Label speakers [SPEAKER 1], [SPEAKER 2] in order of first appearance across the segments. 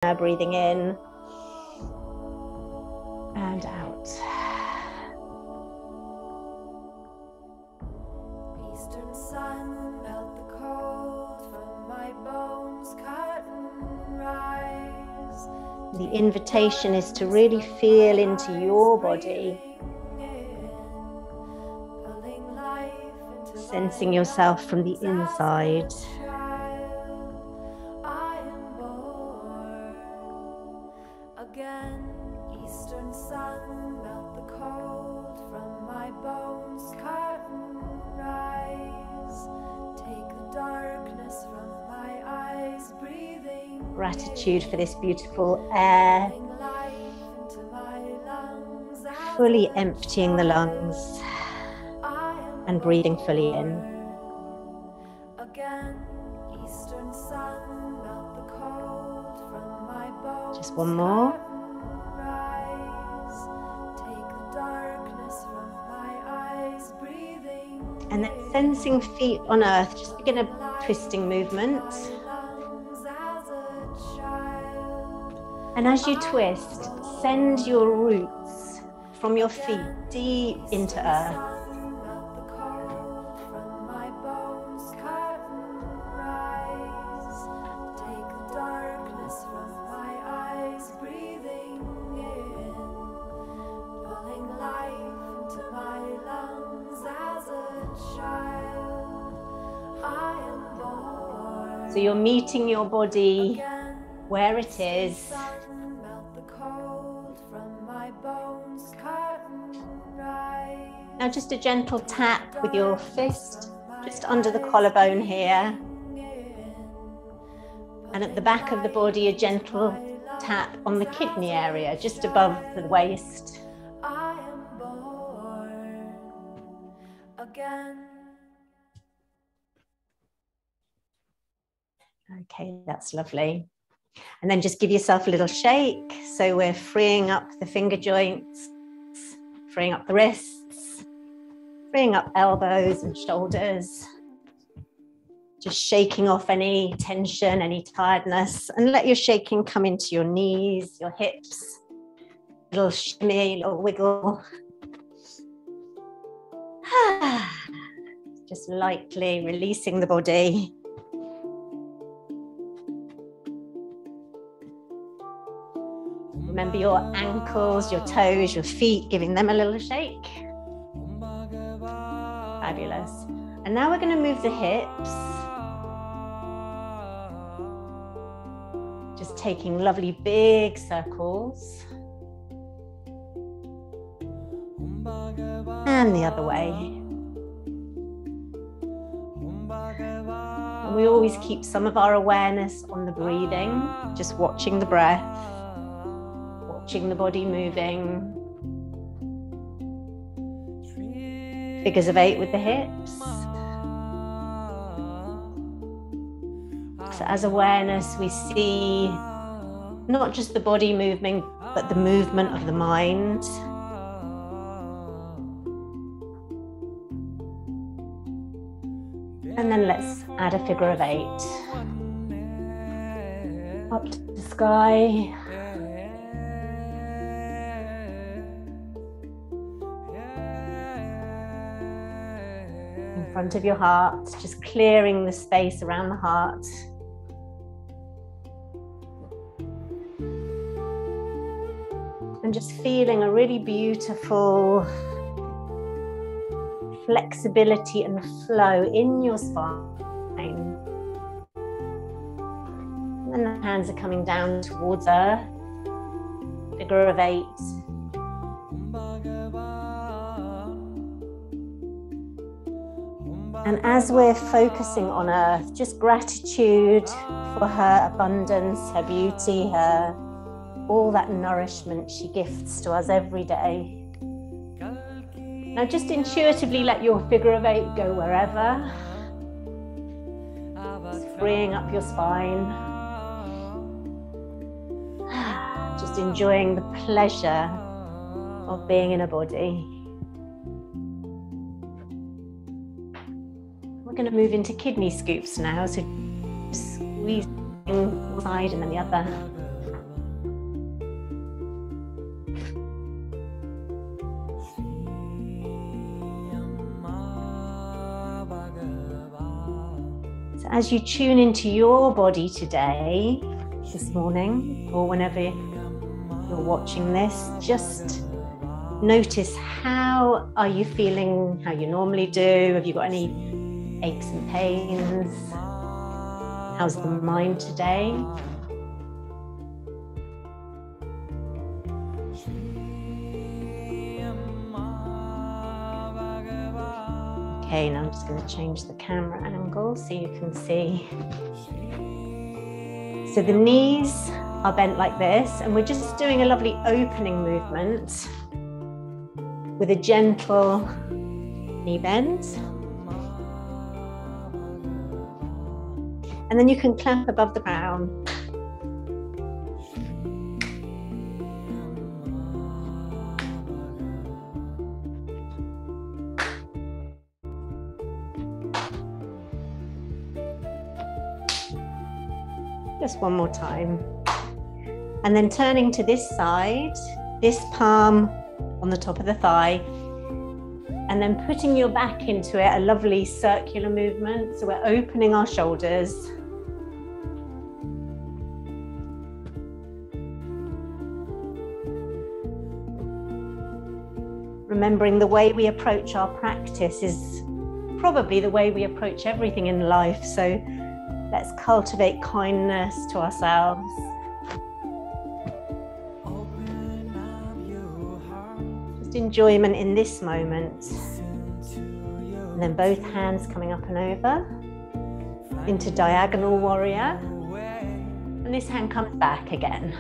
[SPEAKER 1] breathing in and out.
[SPEAKER 2] Eastern sun, melt the cold from my bones, cut and rise.
[SPEAKER 1] The invitation is to really feel into your body, sensing yourself from the inside.
[SPEAKER 2] Again, eastern sun, melt the cold from my bones, cut and rise. Take the darkness from my eyes, breathing.
[SPEAKER 1] Gratitude for this beautiful air, fully emptying the lungs and breathing fully in.
[SPEAKER 2] Again, eastern sun, melt the cold from my bones.
[SPEAKER 1] Just one more. And then sensing feet on earth, just begin a twisting movement. And as you twist, send your roots from your feet deep into earth. So you're meeting your body where it is. Now just a gentle tap with your fist just under the collarbone here. And at the back of the body, a gentle tap on the kidney area, just above the waist. Okay, that's lovely. And then just give yourself a little shake. So we're freeing up the finger joints, freeing up the wrists, freeing up elbows and shoulders. Just shaking off any tension, any tiredness, and let your shaking come into your knees, your hips, a little shimmy, a little wiggle. Just lightly releasing the body. Remember your ankles, your toes, your feet, giving them a little shake. Fabulous. And now we're going to move the hips. Just taking lovely big circles. And the other way. And we always keep some of our awareness on the breathing, just watching the breath. Watching the body moving. Figures of 8 with the hips. So as awareness, we see not just the body moving, but the movement of the mind. And then let's add a figure of 8. Up to the sky. In front of your heart, just clearing the space around the heart. And just feeling a really beautiful flexibility and flow in your spine. And then the hands are coming down towards earth. Figure of 8. And as we're focusing on earth, just gratitude for her abundance, her beauty, her all that nourishment she gifts to us every day. Now just intuitively let your figure of 8 go wherever. Just freeing up your spine. Just enjoying the pleasure of being in a body. We're going to move into kidney scoops now, so squeeze one side and then the other. as you tune into your body today, this morning, or whenever you're watching this, just notice, how are you feeling, how you normally do? Have you got any aches and pains? How's the mind today? Okay, now I'm just going to change the camera angle so you can see. So the knees are bent like this, and we're just doing a lovely opening movement with a gentle knee bend. And then you can clap above the ground. Just one more time. And then turning to this side, this palm on the top of the thigh, and then putting your back into it, a lovely circular movement. So we're opening our shoulders. Remembering the way we approach our practice is probably the way we approach everything in life. So let's cultivate kindness to ourselves. Just enjoyment in this moment. And then both hands coming up and over into diagonal warrior. And this hand comes back again.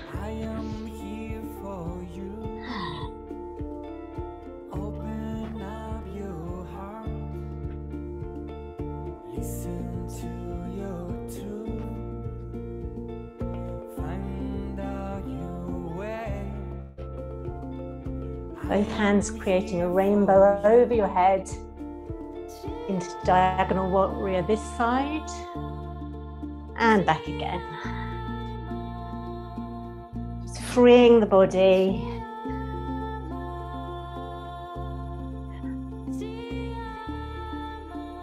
[SPEAKER 1] Both hands creating a rainbow over your head into diagonal warrior this side and back again. Just freeing the body.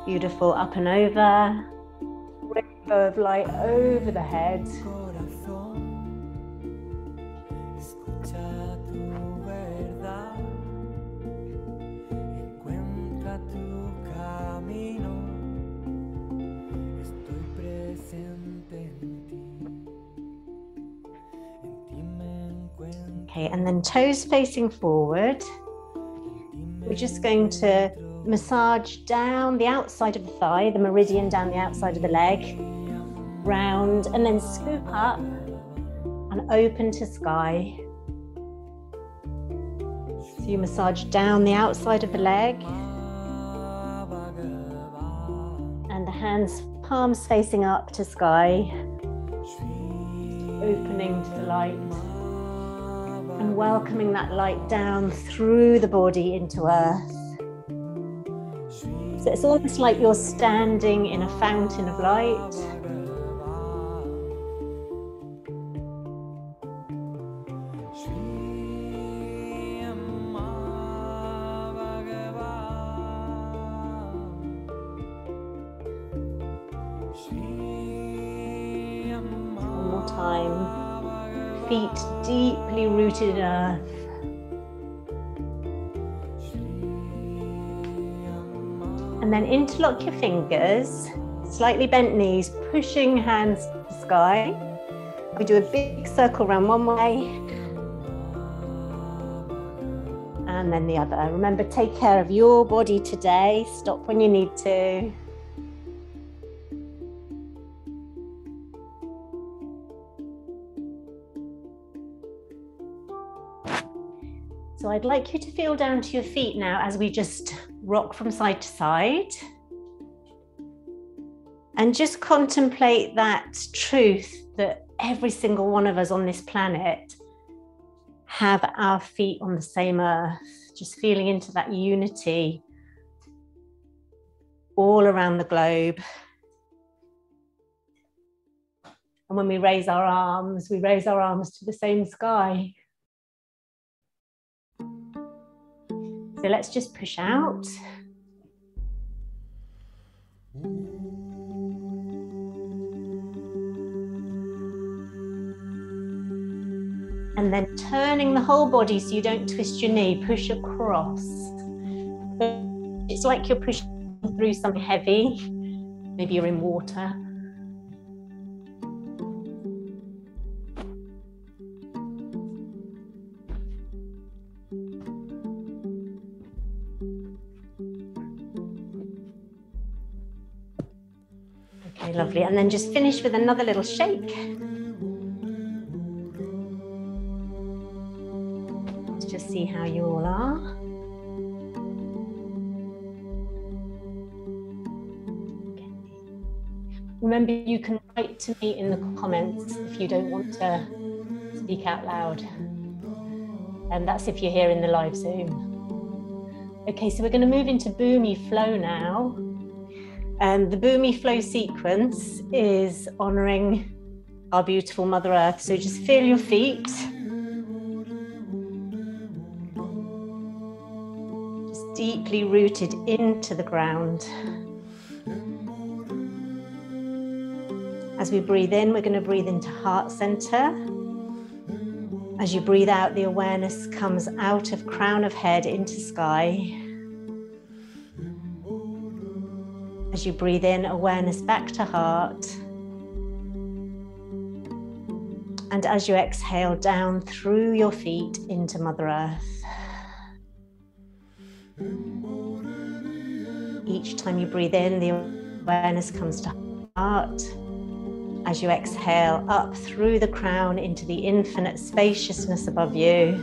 [SPEAKER 1] Beautiful, up and over. Rainbow of light over the head. Okay, and then toes facing forward. We're just going to massage down the outside of the thigh, the meridian down the outside of the leg, round, and then scoop up and open to sky. So you massage down the outside of the leg, and the hands, palms facing up to sky, opening to the light. And welcoming that light down through the body into earth. So it's almost like you're standing in a fountain of light. One more time. Feet deeply rooted in earth. And then interlock your fingers, slightly bent knees, pushing hands to the sky. We do a big circle around one way and then the other. Remember, take care of your body today. Stop when you need to. So I'd like you to feel down to your feet now as we just rock from side to side. And just contemplate that truth that every single one of us on this planet have our feet on the same earth. Just feeling into that unity all around the globe. And when we raise our arms to the same sky. So let's just push out. And then turning the whole body so you don't twist your knee, push across. It's like you're pushing through something heavy. Maybe you're in water. Okay, lovely. And then just finish with another little shake. Let's just see how you all are. Remember, you can write to me in the comments if you don't want to speak out loud. And that's if you're here in the live Zoom. Okay, so we're going to move into Bhoomi flow now. And the Bhoomi flow sequence is honoring our beautiful Mother Earth. So just feel your feet. Just deeply rooted into the ground. As we breathe in, we're going to breathe into heart center. As you breathe out, the awareness comes out of crown of head into sky. As you breathe in, awareness back to heart. And as you exhale, down through your feet into Mother Earth. Each time you breathe in, the awareness comes to heart. As you exhale, up through the crown into the infinite spaciousness above you.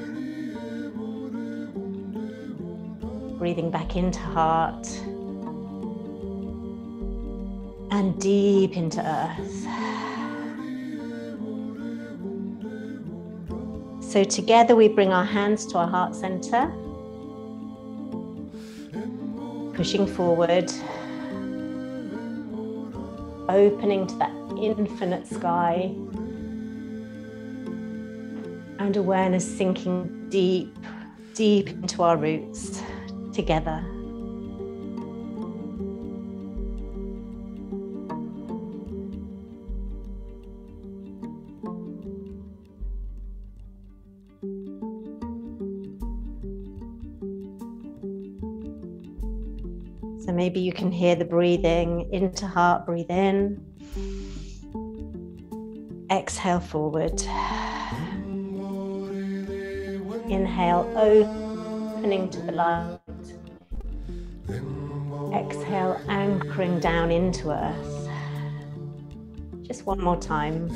[SPEAKER 1] Breathing back into heart. And deep into earth. So together we bring our hands to our heart center. Pushing forward. Opening to that infinite sky, and awareness sinking deep, deep into our roots together. So maybe you can hear the breathing into heart, breathe in. Exhale forward. Inhale, opening to the light. Exhale, anchoring down into earth. Just one more time.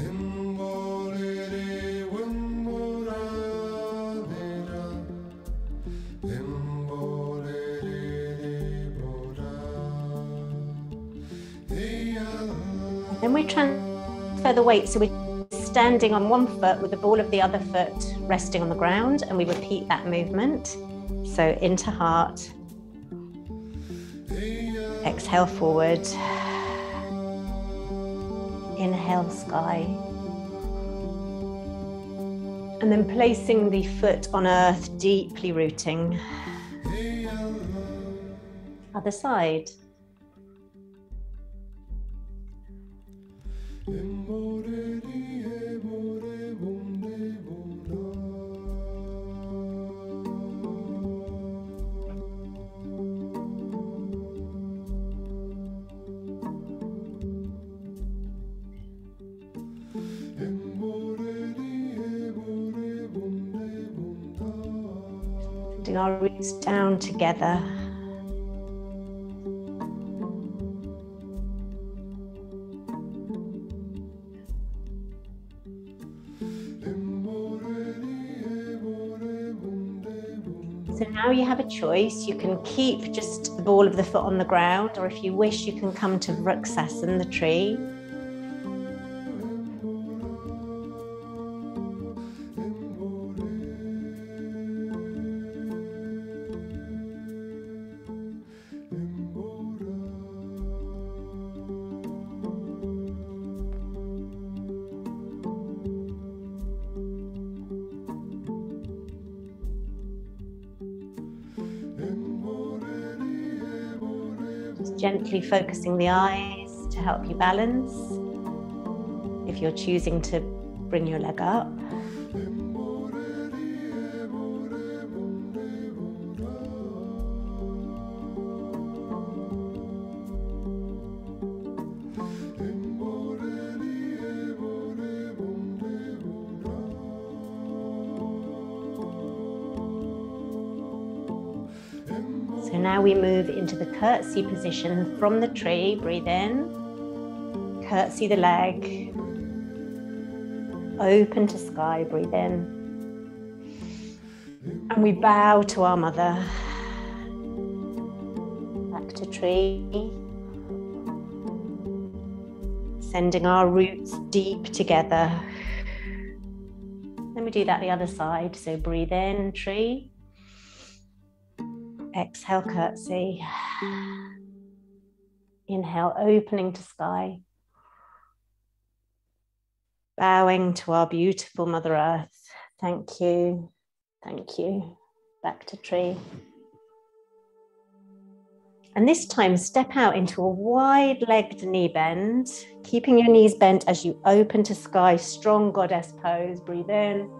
[SPEAKER 1] Then we transfer the weight, so we're standing on one foot with the ball of the other foot resting on the ground, and we repeat that movement. So into heart, exhale forward, inhale sky, and then placing the foot on earth, deeply rooting. Other side. Putting our roots down together. So now you have a choice. You can keep just the ball of the foot on the ground, or if you wish, you can come to Vriksasan, the tree. Gently focusing the eyes to help you balance. If you're choosing to bring your leg up. So now we move into the curtsy position from the tree. Breathe in, curtsy the leg, open to sky, breathe in. And we bow to our mother. Back to tree. Sending our roots deep together. Then we do that the other side. So breathe in, tree. Exhale, curtsy. Inhale, opening to sky. Bowing to our beautiful Mother Earth. Thank you. Thank you. Back to tree. And this time, step out into a wide-legged knee bend, keeping your knees bent as you open to sky, strong goddess pose. Breathe in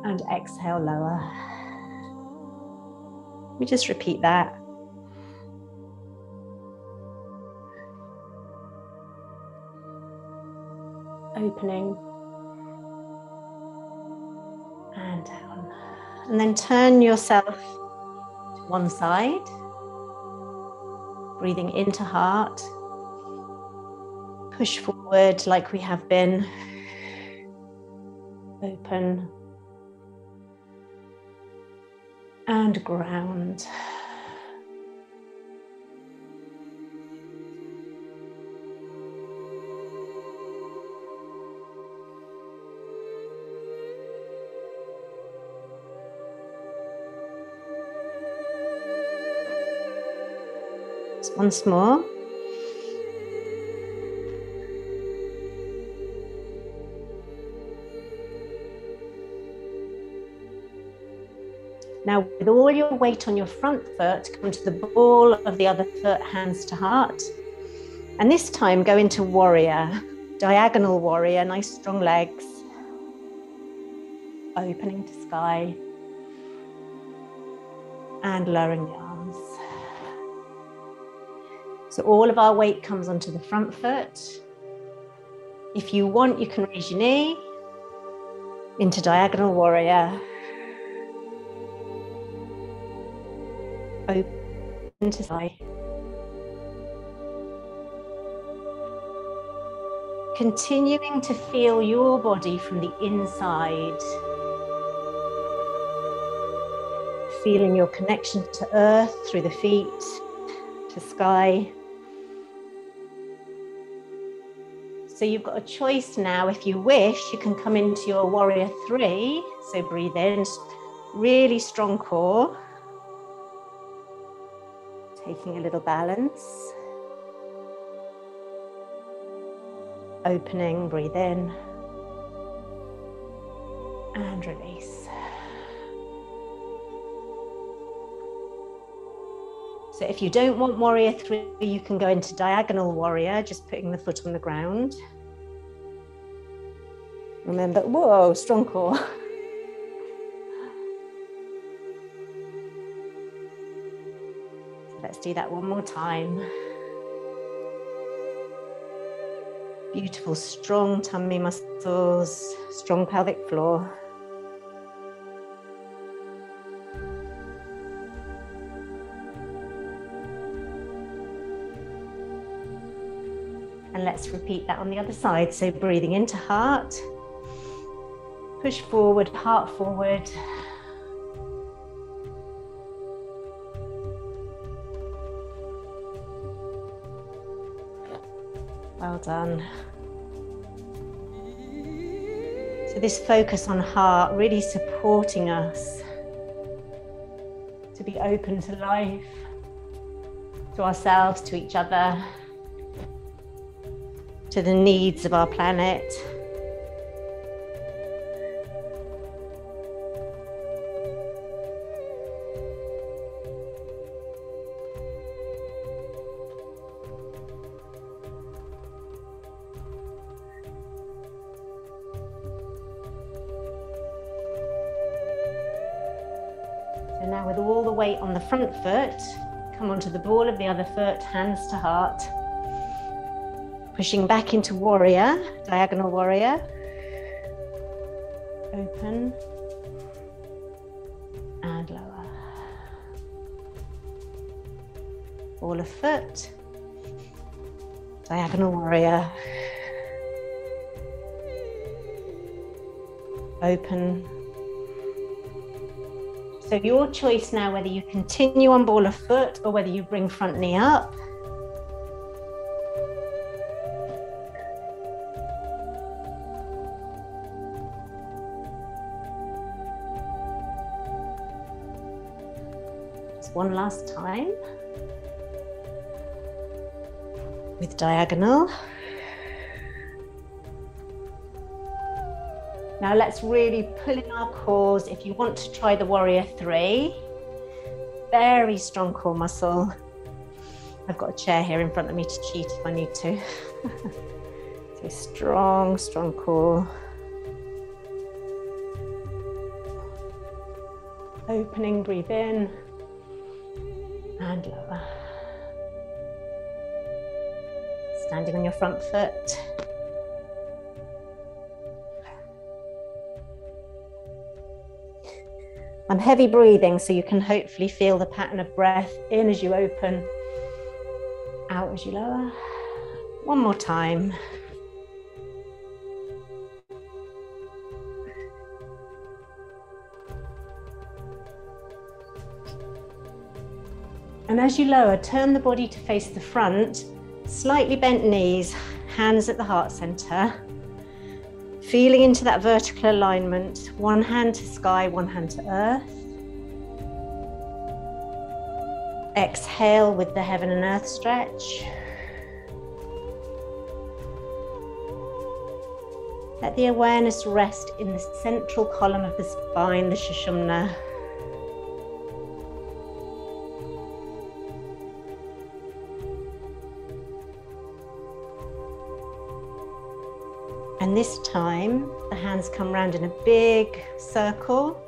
[SPEAKER 1] and exhale, lower. We just repeat that. Opening and down. And then turn yourself to one side. Breathing into heart. Push forward like we have been. Open. And ground. Once more. Now, with all your weight on your front foot, come to the ball of the other foot, hands to heart. And this time, go into warrior, diagonal warrior, nice strong legs. Opening to sky. And lowering the arms. So all of our weight comes onto the front foot. If you want, you can raise your knee into diagonal warrior. Open to sky. Continuing to feel your body from the inside. Feeling your connection to earth through the feet, to sky. So you've got a choice now. If you wish, you can come into your warrior 3. So breathe in, really strong core. Taking a little balance. Opening, breathe in. And release. So if you don't want warrior 3, you can go into diagonal warrior, just putting the foot on the ground. Remember, whoa, strong core. So let's do that one more time. Beautiful, strong tummy muscles, strong pelvic floor. And let's repeat that on the other side. So breathing into heart, push forward, heart forward. Well done. So this focus on heart really supporting us to be open to life, to ourselves, to each other, to the needs of our planet. So now with all the weight on the front foot, come onto the ball of the other foot, hands to heart. Pushing back into warrior, diagonal warrior. Open and lower. ball of foot, diagonal warrior, open. So your choice now whether you continue on ball of foot or whether you bring front knee up. One last time with diagonal. Now let's really pull in our cores. If you want to try the warrior 3, very strong core muscle. I've got a chair here in front of me to cheat if I need to. So strong, strong core. Opening, breathe in. And lower. Standing on your front foot. I'm heavy breathing, so you can hopefully feel the pattern of breath in as you open, out as you lower. One more time. And as you lower, turn the body to face the front, slightly bent knees, hands at the heart center, feeling into that vertical alignment, one hand to sky, one hand to earth. Exhale with the heaven and earth stretch. Let the awareness rest in the central column of the spine, the Sushumna. And this time, the hands come round in a big circle,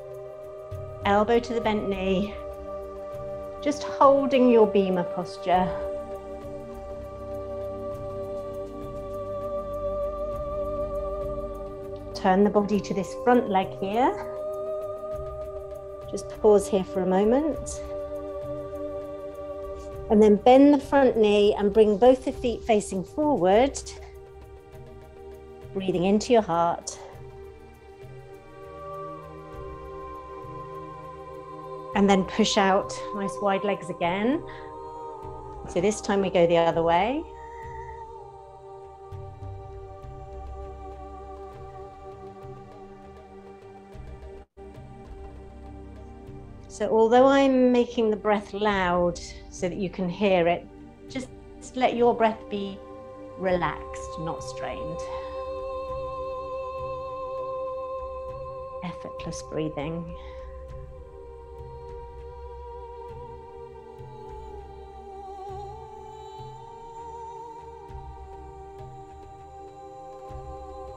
[SPEAKER 1] elbow to the bent knee, just holding your Bhima posture. Turn the body to this front leg here. Just pause here for a moment. And then bend the front knee and bring both the feet facing forward. Breathing into your heart. And then push out, nice wide legs again. So this time we go the other way. So although I'm making the breath loud so that you can hear it, just let your breath be relaxed, not strained. Effortless breathing.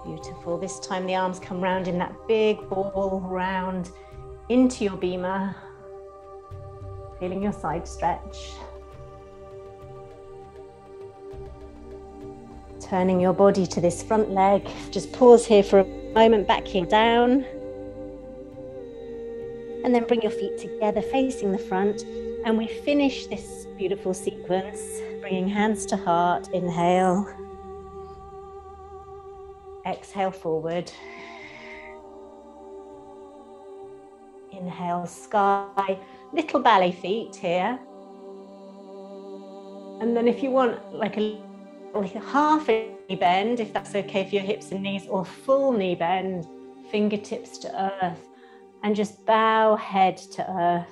[SPEAKER 1] Beautiful. This time the arms come round in that big ball round into your Bhima. Feeling your side stretch. Turning your body to this front leg. Just pause here for a moment, back heel down. And then bring your feet together facing the front. And we finish this beautiful sequence, bringing hands to heart, inhale. Exhale forward. Inhale, sky, little ballet feet here. And then if you want like a half a knee bend, if that's okay for your hips and knees, or full knee bend, fingertips to earth. And just bow head to earth.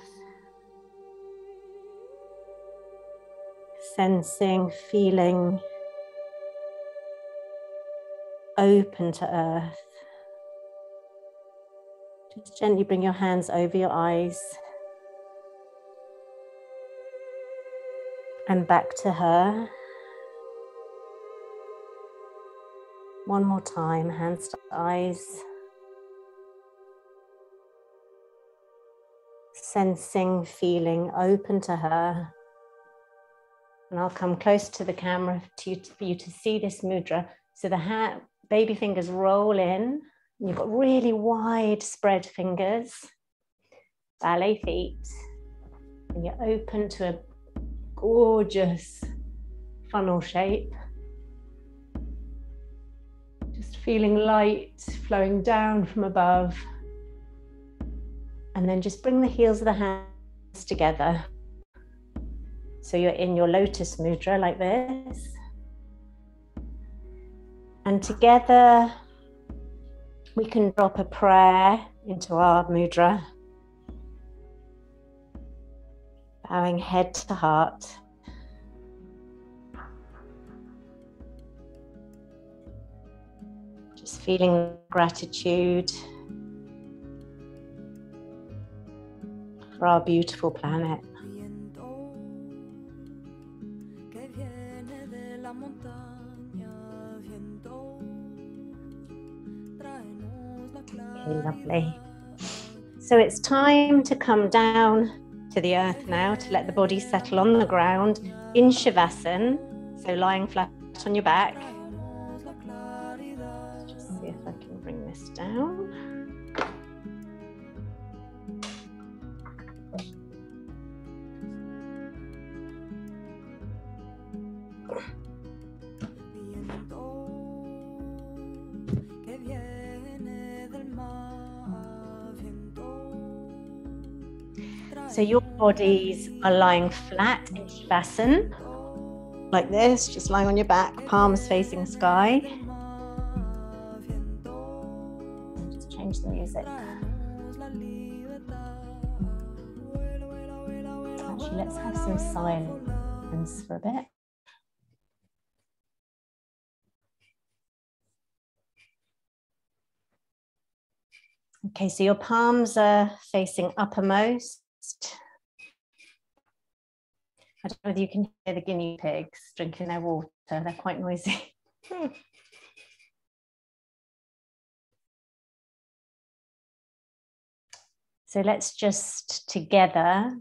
[SPEAKER 1] Sensing, feeling, open to earth. Just gently bring your hands over your eyes. And back to her. One more time, hands to eyes. Sensing, feeling, open to her. And I'll come close to the camera for you to see this mudra. So the baby fingers roll in. You've got really wide spread fingers. Ballet feet. And you're open to a gorgeous funnel shape. Just feeling light flowing down from above. And then just bring the heels of the hands together. So you're in your lotus mudra like this. And together we can drop a prayer into our mudra. Bowing head to heart. Just feeling gratitude for our beautiful planet. Okay, lovely. So it's time to come down to the earth now, to let the body settle on the ground in Shavasana, so lying flat on your back. Let's just see if I can bring this down. So your bodies are lying flat in Shavasana, like this, just lying on your back, palms facing sky. Just change the music. Actually, let's have some silence for a bit. Okay, so your palms are facing uppermost. I don't know whether you can hear the guinea pigs drinking their water. They're quite noisy. So let's just together,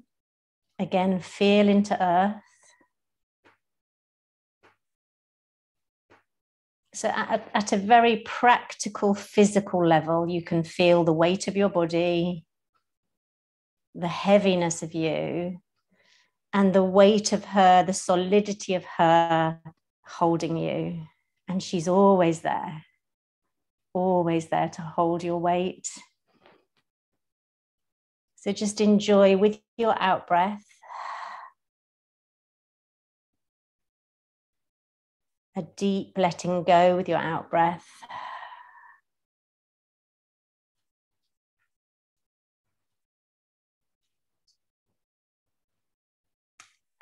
[SPEAKER 1] again, feel into earth. So at a very practical, physical level, you can feel the weight of your body, the heaviness of you, and the weight of her, the solidity of her holding you. And she's always there to hold your weight. So just enjoy with your out breath a deep letting go with your out breath.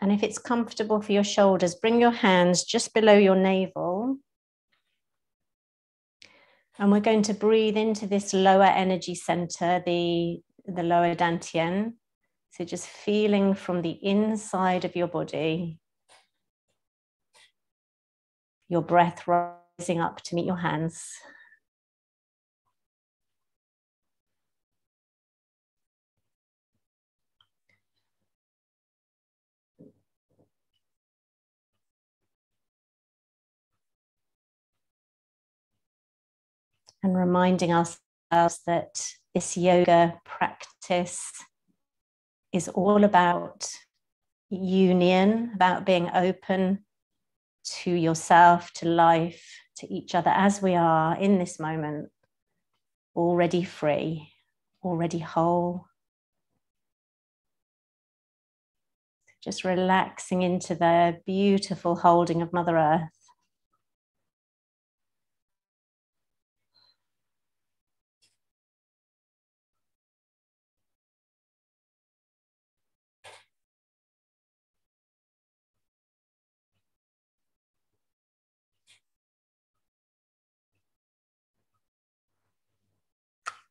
[SPEAKER 1] And if it's comfortable for your shoulders, bring your hands just below your navel. And we're going to breathe into this lower energy center, the lower dantian. So just feeling from the inside of your body, your breath rising up to meet your hands. And reminding ourselves that this yoga practice is all about union, about being open to yourself, to life, to each other as we are in this moment, already free, already whole. Just relaxing into the beautiful holding of Mother Earth.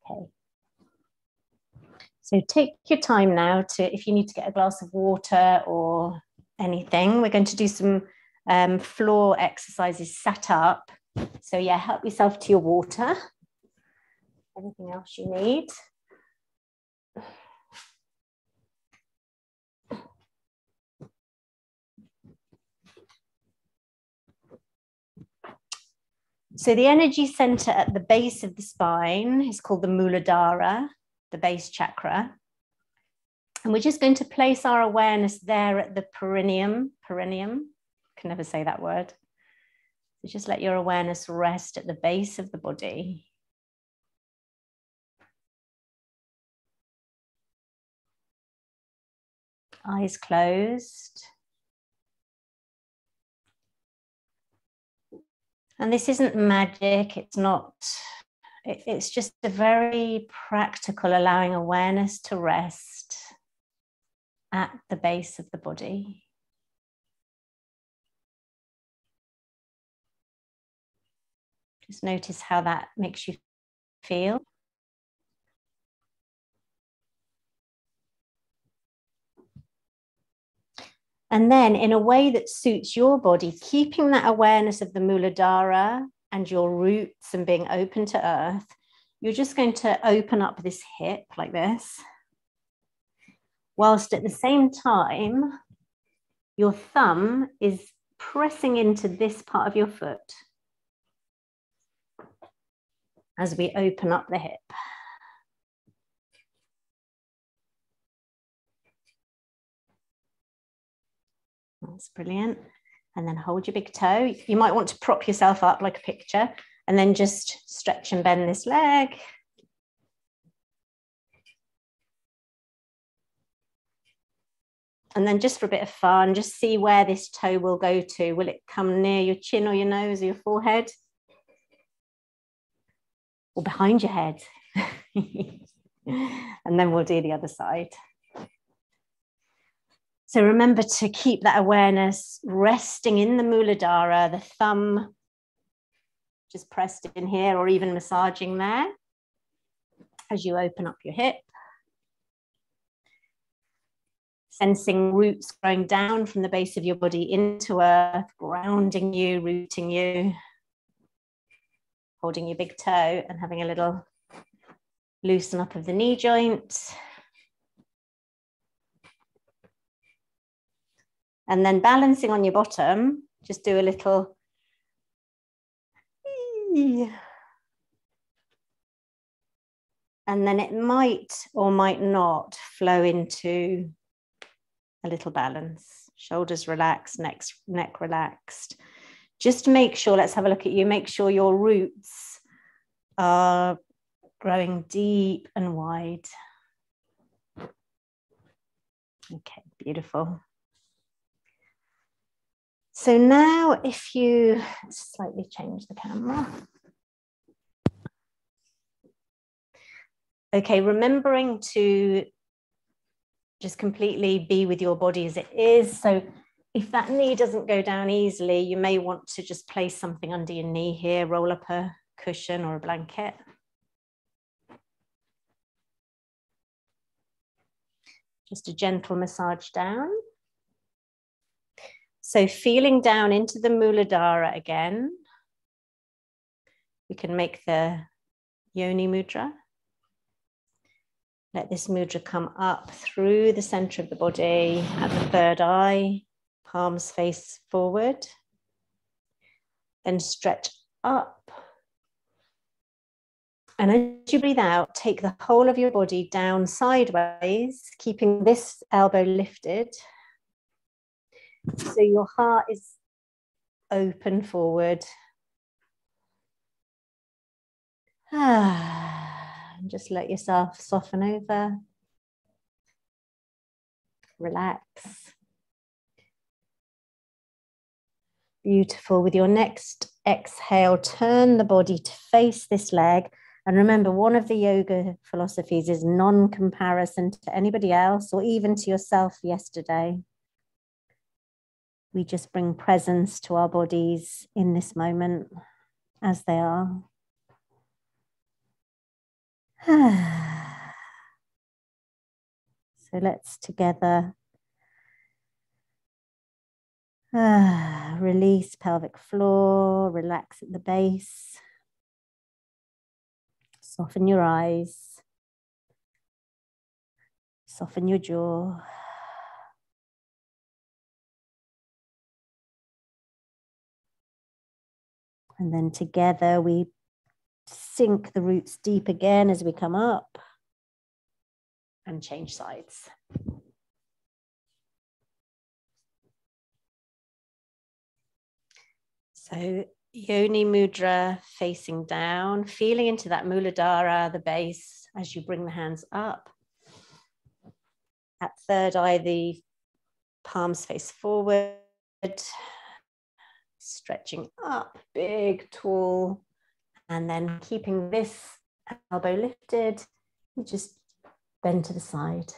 [SPEAKER 1] Okay. So take your time now to, if you need to get a glass of water or anything, we're going to do some floor exercises sat up. So yeah, help yourself to your water. Anything else you need? So the energy center at the base of the spine is called the Muladhara, the base chakra. And we're just going to place our awareness there at the perineum. Perineum, can never say that word. So just let your awareness rest at the base of the body. Eyes closed. And this isn't magic, it's not, it's just a very practical allowing awareness to rest at the base of the body. Just notice how that makes you feel. And then in a way that suits your body, keeping that awareness of the Muladhara and your roots and being open to earth, you're just going to open up this hip like this, whilst at the same time, your thumb is pressing into this part of your foot as we open up the hip. That's brilliant. And then hold your big toe. You might want to prop yourself up like a picture and then just stretch and bend this leg. And then just for a bit of fun, just see where this toe will go to. Will it come near your chin or your nose or your forehead? Or behind your head? And then we'll do the other side. So remember to keep that awareness resting in the Muladhara, the thumb just pressed in here or even massaging there as you open up your hip. Sensing roots growing down from the base of your body into earth, grounding you, rooting you, holding your big toe and having a little loosen up of the knee joint. And then balancing on your bottom, just do a little. And then it might or might not flow into a little balance. Shoulders relaxed, neck relaxed. Just make sure, let's have a look at you, make sure your roots are growing deep and wide. Okay, beautiful. So now if you slightly change the camera. Okay, remembering to just completely be with your body as it is. So if that knee doesn't go down easily, you may want to just place something under your knee here, roll up a cushion or a blanket. Just a gentle massage down. So feeling down into the Muladhara again. We can make the Yoni Mudra. Let this mudra come up through the center of the body at the third eye, palms face forward. Then stretch up. And as you breathe out, take the whole of your body down sideways, keeping this elbow lifted. So your heart is open forward. And just let yourself soften over. Relax. Beautiful. With your next exhale, turn the body to face this leg. And remember, one of the yoga philosophies is non-comparison to anybody else or even to yourself yesterday. We just bring presence to our bodies in this moment as they are. So let's together release pelvic floor, relax at the base, soften your eyes, soften your jaw. And then together we sink the roots deep again as we come up. and change sides. So Yoni Mudra facing down, feeling into that Muladhara, the base, as you bring the hands up. At third eye, the palms face forward, stretching up, big, tall, and then keeping this elbow lifted, you just bend to the side.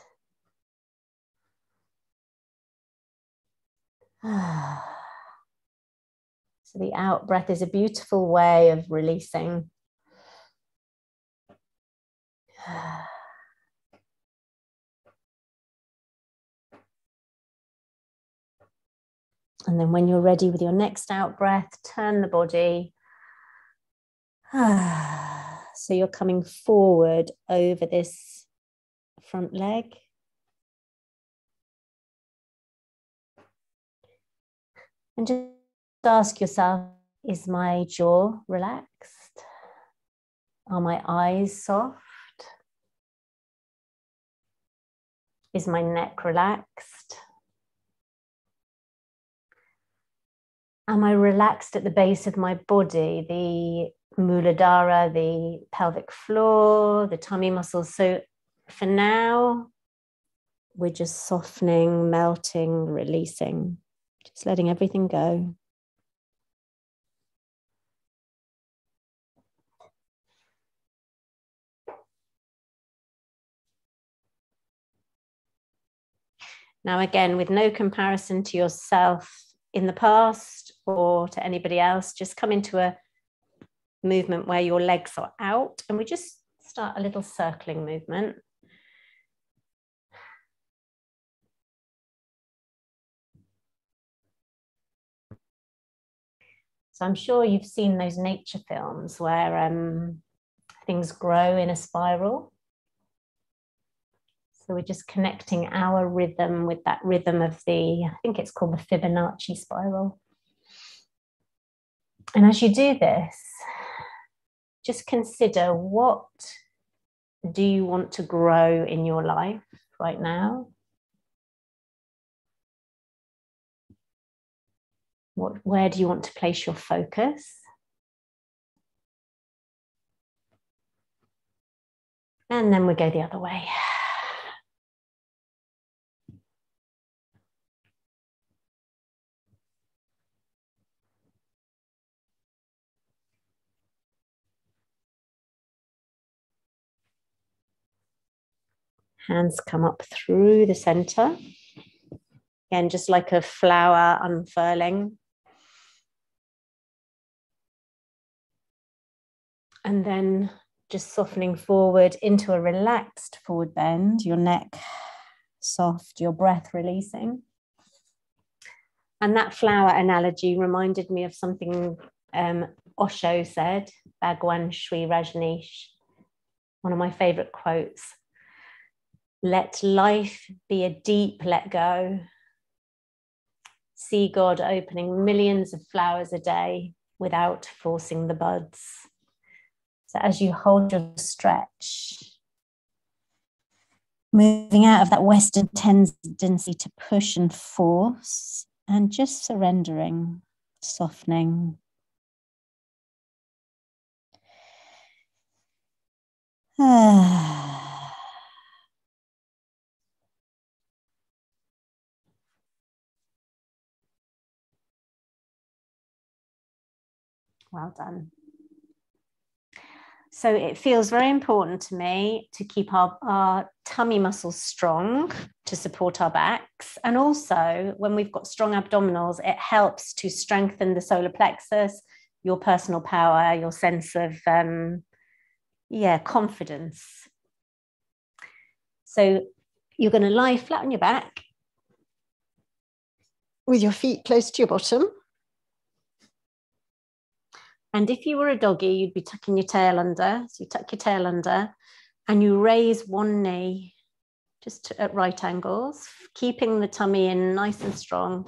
[SPEAKER 1] So the out breath is a beautiful way of releasing. And then when you're ready with your next out breath, turn the body. So you're coming forward over this front leg. And just ask yourself, is my jaw relaxed? Are my eyes soft? Is my neck relaxed? Am I relaxed at the base of my body, the Muladhara, the pelvic floor, the tummy muscles? So for now, we're just softening, melting, releasing, just letting everything go. Now, again, with no comparison to yourself in the past or to anybody else, just come into a movement where your legs are out, and we just start a little circling movement. So I'm sure you've seen those nature films where things grow in a spiral. So we're just connecting our rhythm with that rhythm of I think it's called the Fibonacci spiral. And as you do this, just consider, what do you want to grow in your life right now? Where do you want to place your focus? And then we go the other way. Hands come up through the center. Again, just like a flower unfurling. And then just softening forward into a relaxed forward bend, your neck soft, your breath releasing. And that flower analogy reminded me of something Osho said, Bhagwan Sri Rajneesh, one of my favorite quotes. Let life be a deep let go. See God opening millions of flowers a day without forcing the buds. So as you hold your stretch, moving out of that Western tendency to push and force, and just surrendering, softening. Well done. So it feels very important to me to keep our tummy muscles strong to support our backs. And also, when we've got strong abdominals, it helps to strengthen the solar plexus, your personal power, your sense of, confidence. So you're going to lie flat on your back with your feet close to your bottom. And if you were a doggy, you'd be tucking your tail under. So you tuck your tail under and you raise one knee just at right angles, keeping the tummy in nice and strong.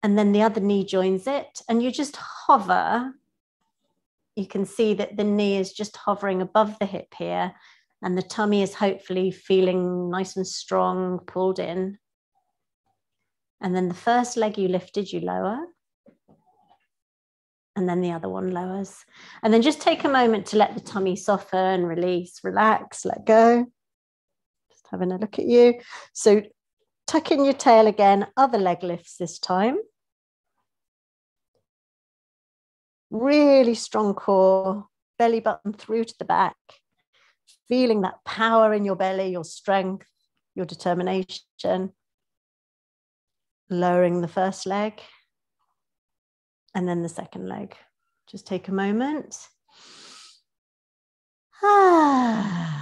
[SPEAKER 1] And then the other knee joins it, and you just hover. You can see that the knee is just hovering above the hip here, And the tummy is hopefully feeling nice and strong, pulled in. And then the first leg you lifted, you lower. And then the other one lowers. And then just take a moment to let the tummy soften, release, relax, let go. Just having a look at you. So tuck in your tail again, other leg lifts this time. Really strong core, belly button through to the back. Feeling that power in your belly, your strength, your determination. Lowering the first leg. And then the second leg. Just take a moment. And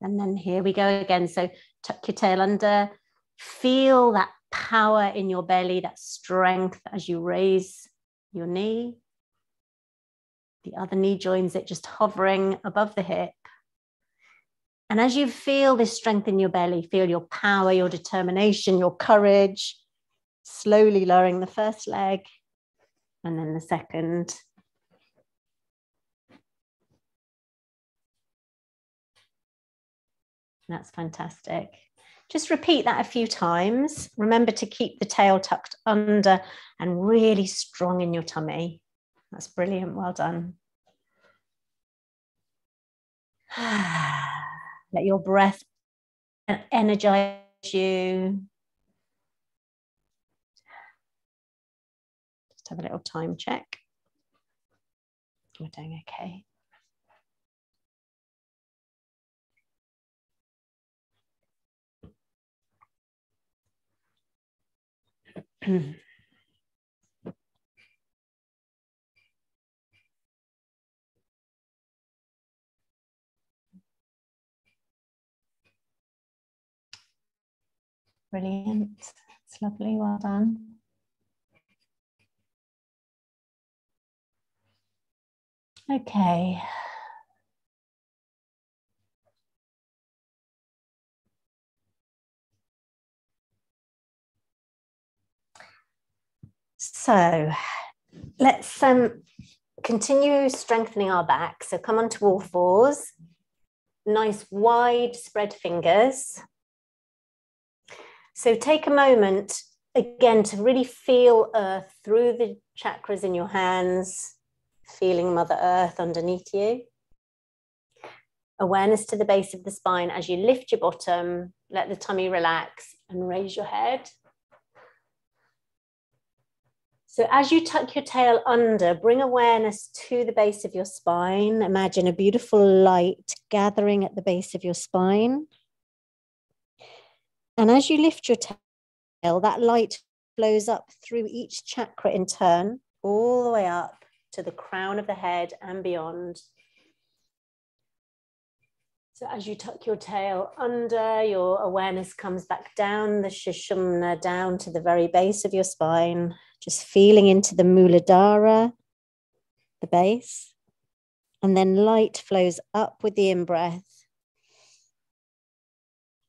[SPEAKER 1] then here we go again. So tuck your tail under. Feel that power in your belly, that strength as you raise your knee. The other knee joins it, just hovering above the hip. And as you feel this strength in your belly, feel your power, your determination, your courage, slowly lowering the first leg and then the second. That's fantastic. Just repeat that a few times. Remember to keep the tail tucked under and really strong in your tummy. That's brilliant. Well done. Let your breath energize you. Just have a little time check. We're doing okay. Brilliant. It's lovely. Well done. Okay. So let's continue strengthening our back. So come onto all fours. Nice wide spread fingers. So take a moment again to really feel earth through the chakras in your hands, feeling Mother Earth underneath you. Awareness to the base of the spine as you lift your bottom, let the tummy relax and raise your head. So as you tuck your tail under, bring awareness to the base of your spine. Imagine a beautiful light gathering at the base of your spine. And as you lift your tail, that light flows up through each chakra in turn, all the way up to the crown of the head and beyond. So as you tuck your tail under, your awareness comes back down the Sushumna, down to the very base of your spine, just feeling into the Muladhara, the base. And then light flows up with the in-breath,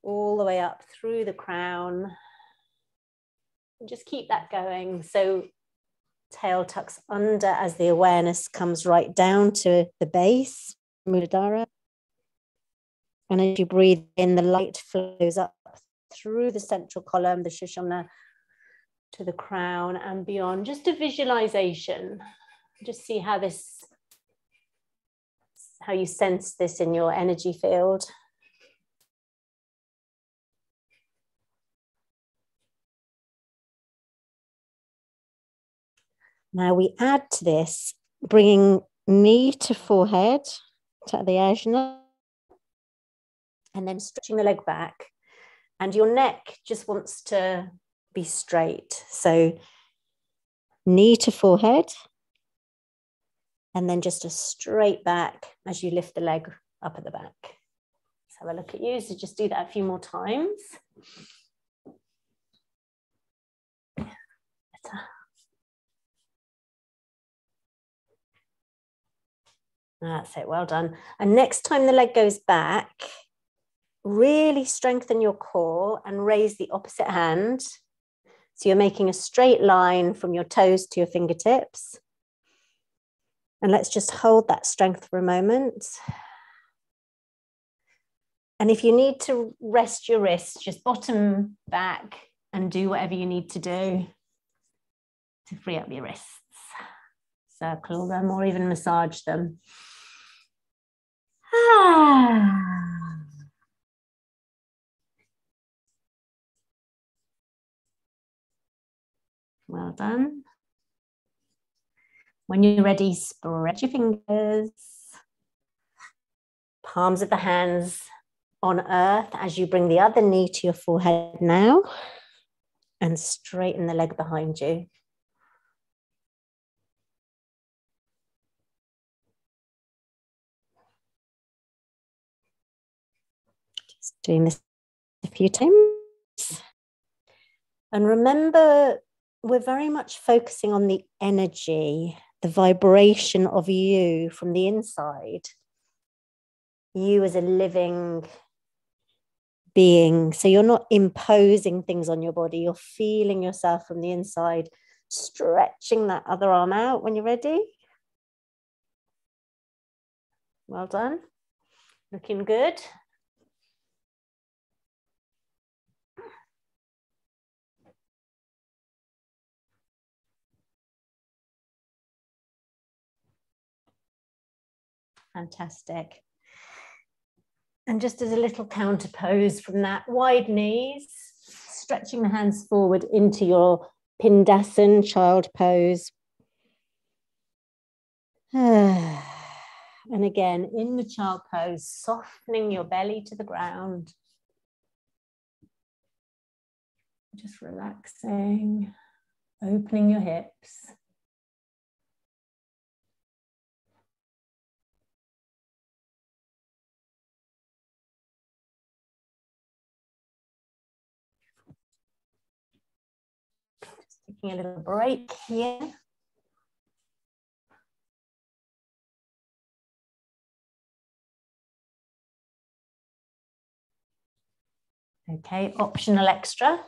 [SPEAKER 1] all the way up through the crown. And just keep that going. So tail tucks under as the awareness comes right down to the base, Muladhara. And as you breathe in, the light flows up through the central column, the Sushumna, to the crown and beyond. Just a visualization. Just see how you sense this in your energy field. Now we add to this, bringing knee to forehead, to the ajna, and then stretching the leg back. And your neck just wants to be straight. So knee to forehead, and then just a straight back as you lift the leg up at the back. Let's have a look at you. So just do that a few more times. That's it, well done. And next time the leg goes back, really strengthen your core and raise the opposite hand. So you're making a straight line from your toes to your fingertips. And let's just hold that strength for a moment. And if you need to rest your wrists, just bottom back and do whatever you need to do to free up your wrists. Circle them or even massage them. Well done. When you're ready, spread your fingers. Palms of the hands on earth as you bring the other knee to your forehead now and straighten the leg behind you. Just doing this a few times. And remember, we're very much focusing on the energy, the vibration of you from the inside. You as a living being. So you're not imposing things on your body. You're feeling yourself from the inside, stretching that other arm out when you're ready. Well done. Looking good. Fantastic. And just as a little counter pose from that, wide knees, stretching the hands forward into your Pindasana, child pose. And again, in the child pose, softening your belly to the ground. Just relaxing, opening your hips. Just taking a little break here. Okay, optional extra.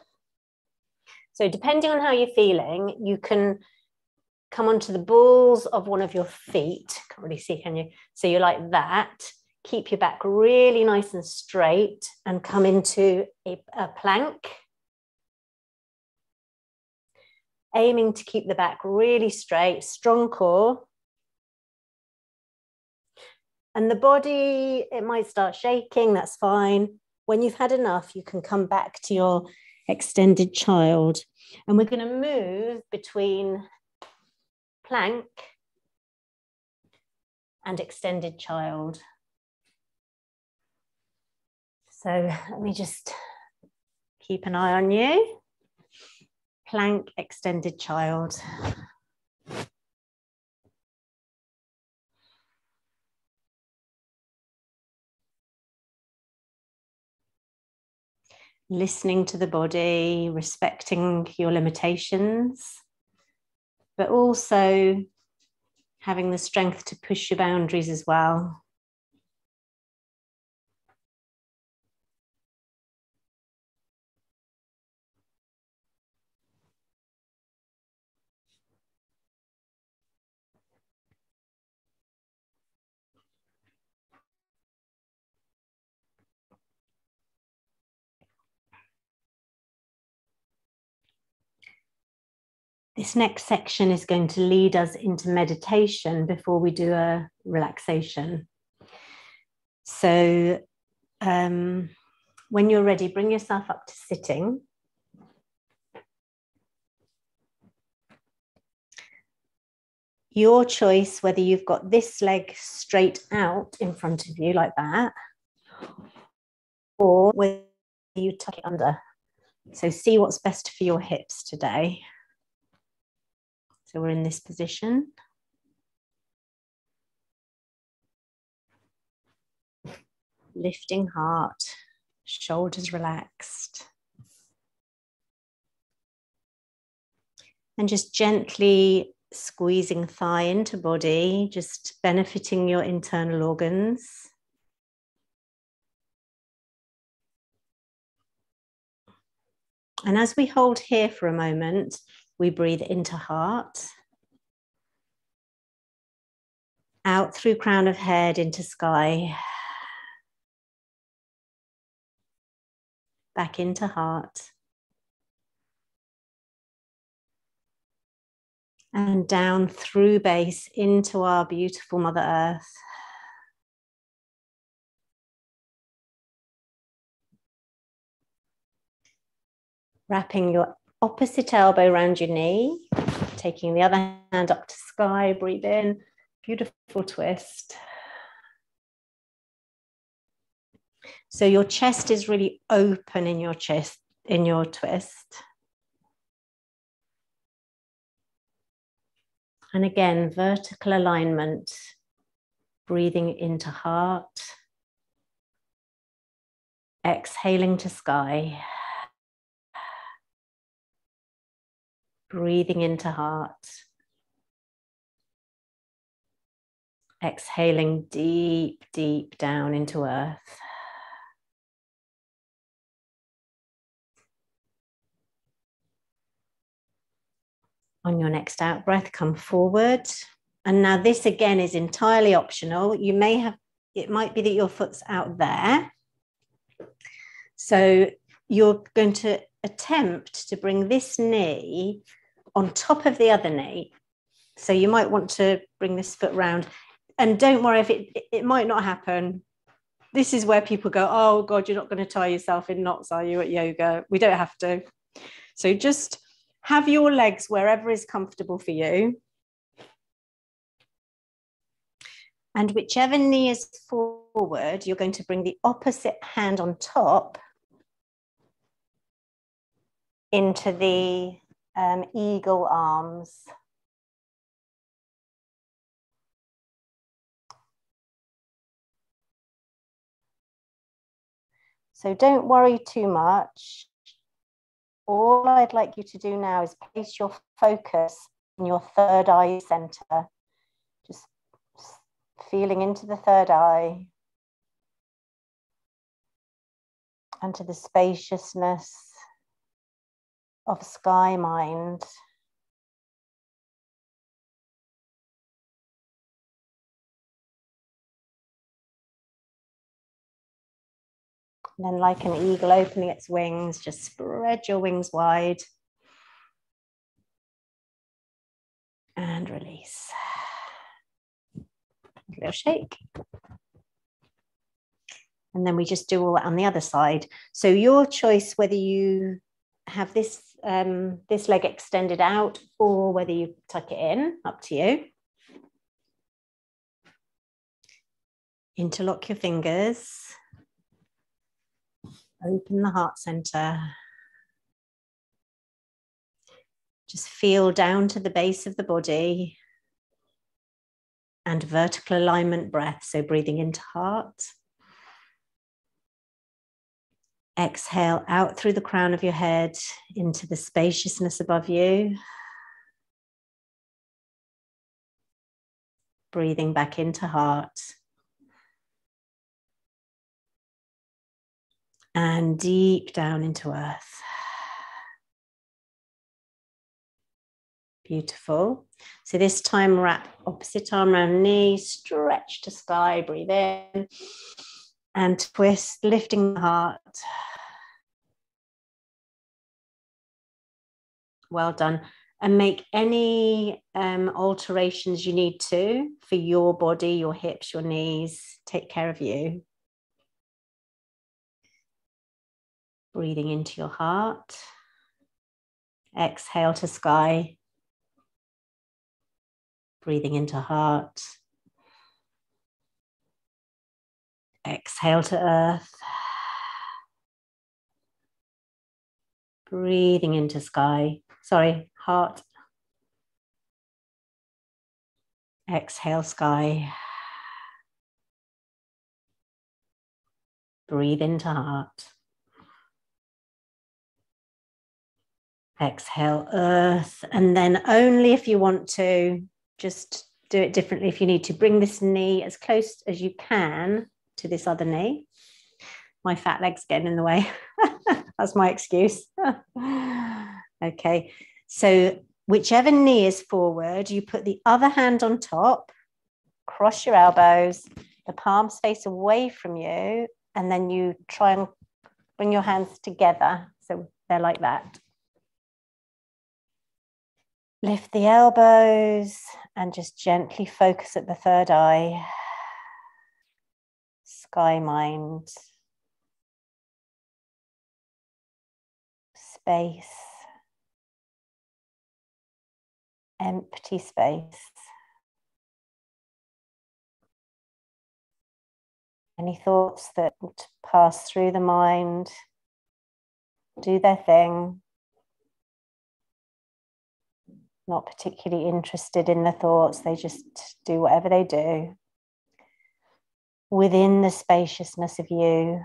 [SPEAKER 1] So depending on how you're feeling, you can come onto the balls of one of your feet. Can't really see, can you? So you're like that. Keep your back really nice and straight and come into a plank. Aiming to keep the back really straight, strong core. And the body, it might start shaking, that's fine. When you've had enough, you can come back to your extended child. And we're going to move between plank and extended child. So let me just keep an eye on you. Plank, extended child. Listening to the body, respecting your limitations, but also having the strength to push your boundaries as well. This next section is going to lead us into meditation before we do a relaxation. So when you're ready, bring yourself up to sitting. Your choice whether you've got this leg straight out in front of you like that, or whether you tuck it under. So see what's best for your hips today. So we're in this position. Lifting heart, shoulders relaxed. And just gently squeezing thigh into body, just benefiting your internal organs. And as we hold here for a moment, we breathe into heart, out through crown of head into sky. back into heart. And down through base into our beautiful Mother Earth. Wrapping your opposite elbow around your knee, taking the other hand up to sky, breathe in, beautiful twist. So your chest is really open in your chest, in your twist. And again, vertical alignment, breathing into heart, exhaling to sky. Breathing into heart. Exhaling deep, deep down into earth. On your next out breath, come forward. And now this again is entirely optional. You may have, it might be that your foot's out there. So you're going to attempt to bring this knee on top of the other knee. So you might want to bring this foot round, and don't worry if it might not happen. This is where people go, oh God, you're not going to tie yourself in knots, are you, at yoga? We don't have to. So just have your legs wherever is comfortable for you. And whichever knee is forward, you're going to bring the opposite hand on top into the eagle arms. So don't worry too much. All I'd like you to do now is place your focus in your third eye center. Just feeling into the third eye and to the spaciousness of sky mind. And then like an eagle opening its wings, just spread your wings wide. And release. A little shake. And then we just do all that on the other side. So your choice whether you have this, this leg extended out or whether you tuck it in, up to you. Interlock your fingers. Open the heart center. Just feel down to the base of the body and vertical alignment breath. So breathing into heart. Exhale out through the crown of your head into the spaciousness above you. Breathing back into heart. And deep down into earth. Beautiful. So this time wrap opposite arm around knee, stretch to sky, breathe in and twist, lifting the heart. Well done. And make any alterations you need to for your body, your hips, your knees. Take care of you. Breathing into your heart. Exhale to sky. Breathing into heart. Exhale to earth. Breathing into sky. Sorry, heart. Exhale, sky. Breathe into heart. Exhale, earth. And then only if you want to, just do it differently if you need to. Bring this knee as close as you can to this other knee. My fat leg's getting in the way. That's my excuse. Okay, so whichever knee is forward, you put the other hand on top, cross your elbows, the palms face away from you, and then you try and Bring your hands together so they're like that. Lift the elbows and just gently focus at the third eye. Sky mind. Space. Empty space. Any thoughts that pass through the mind, do their thing. Not particularly interested in the thoughts, they just do whatever they do. Within the spaciousness of you.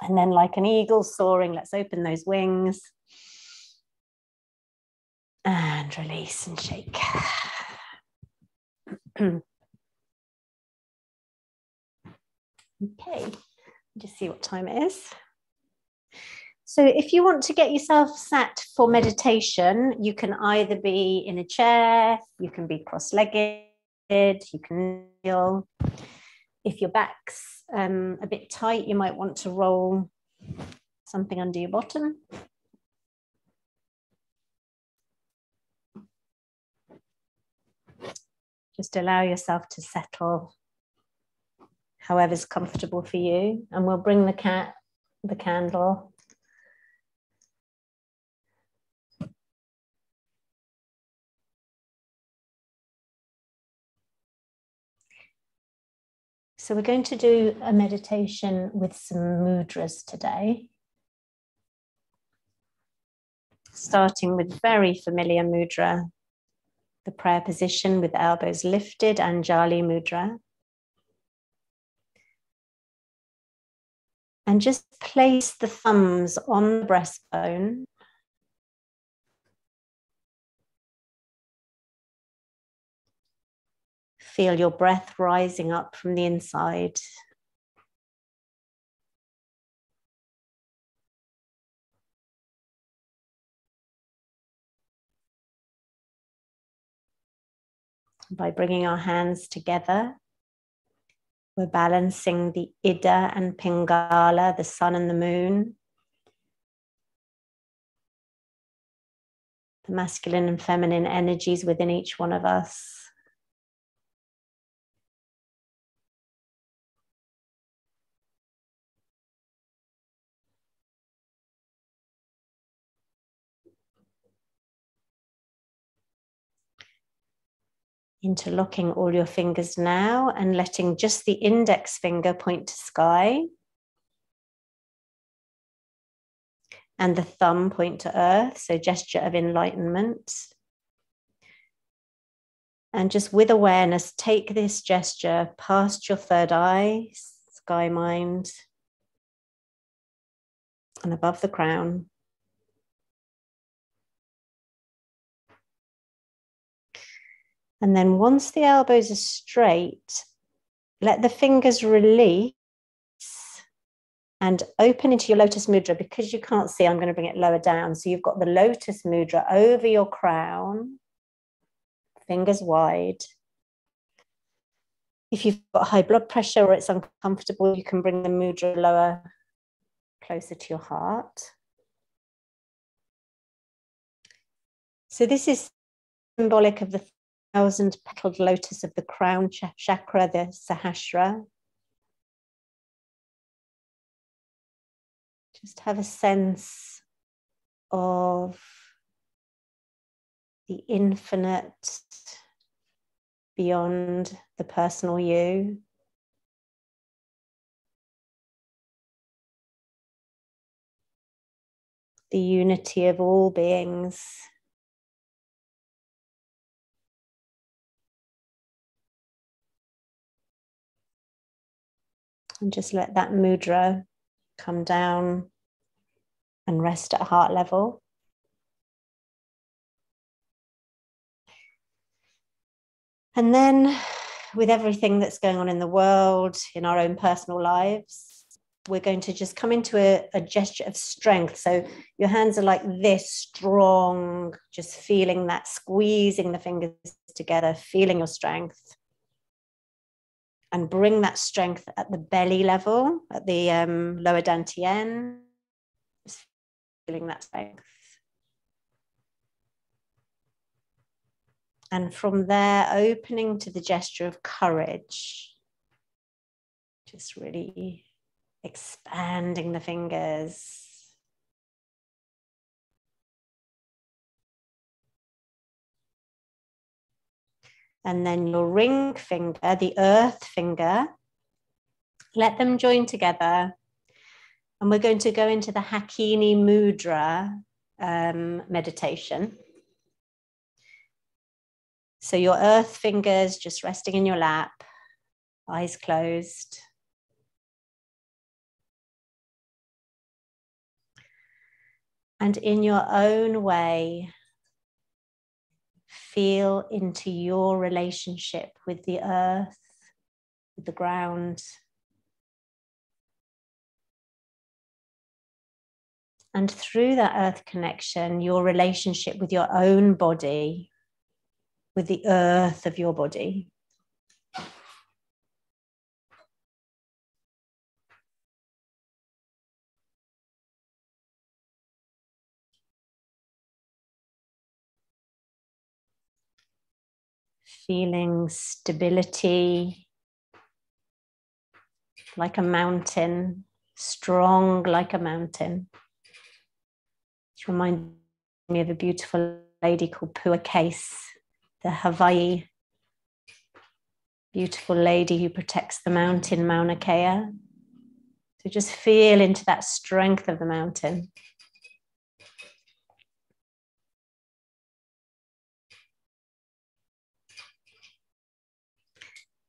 [SPEAKER 1] And then like an eagle soaring, let's open those wings. And release and shake. Okay, just see what time it is. So if you want to get yourself sat for meditation, you can either be in a chair, you can be cross-legged, you can kneel. If your back's a bit tight, you might want to roll something under your bottom. Just allow yourself to settle however's comfortable for you. And we'll bring the candle. So we're going to do a meditation with some mudras today. Starting with very familiar mudra, the prayer position with elbows lifted, Anjali mudra. And just place the thumbs on the breastbone. Feel your breath rising up from the inside. By bringing our hands together, we're balancing the Ida and Pingala, the sun and the moon, the masculine and feminine energies within each one of us. Interlocking all your fingers now and letting just the index finger point to sky and the thumb point to earth, so gesture of enlightenment. And just with awareness, take this gesture past your third eye, sky mind, and above the crown. And then once the elbows are straight, let the fingers release and open into your lotus mudra. Because you can't see, I'm going to bring it lower down. So you've got the lotus mudra over your crown, fingers wide. If you've got high blood pressure or it's uncomfortable, you can bring the mudra lower, closer to your heart. So this is symbolic of the 1,000-petaled lotus of the crown chakra, the Sahasrara. Just have a sense of the infinite beyond the personal you. The unity of all beings. And just let that mudra come down and rest at heart level. And then with everything that's going on in the world, in our own personal lives, we're going to just come into a gesture of strength. So your hands are like this, strong, just feeling that, squeezing the fingers together, feeling your strength. And bring that strength at the belly level, at the lower dantian. Just feeling that strength. And from there, opening to the gesture of courage. Just really expanding the fingers. And then your ring finger, the earth finger, let them join together. And we're going to go into the Hakini Mudra meditation. So your earth fingers just resting in your lap, eyes closed. And in your own way, feel into your relationship with the earth, with the ground. And through that earth connection, your relationship with your own body, with the earth of your body. Feeling stability, like a mountain, strong like a mountain. It reminds me of a beautiful lady called Pua Case, the Hawaii beautiful lady who protects the mountain, Mauna Kea. So just feel into that strength of the mountain.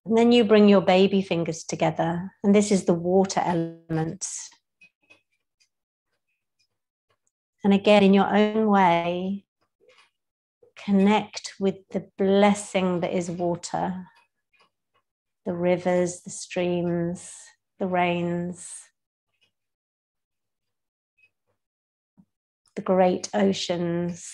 [SPEAKER 1] And then you bring your baby fingers together, and this is the water element. And again, in your own way, connect with the blessing that is water, the rivers, the streams, the rains, the great oceans.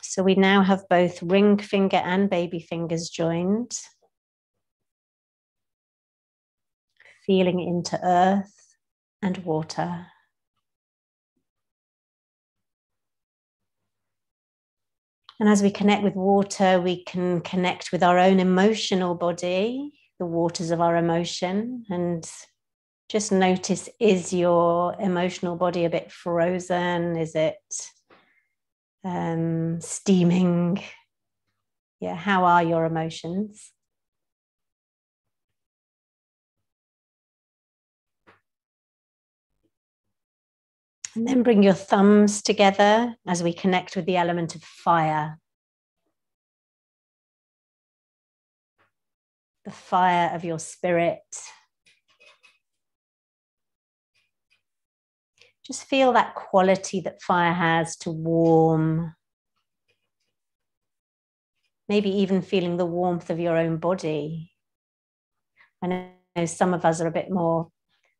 [SPEAKER 1] So we now have both ring finger and baby fingers joined. Feeling into earth and water. And as we connect with water, we can connect with our own emotional body, the waters of our emotion, and just notice, is your emotional body a bit frozen? Is it steaming? Yeah, how are your emotions? And then bring your thumbs together as we connect with the element of fire. The fire of your spirit. Just feel that quality that fire has to warm. Maybe even feeling the warmth of your own body. I know some of us are a bit more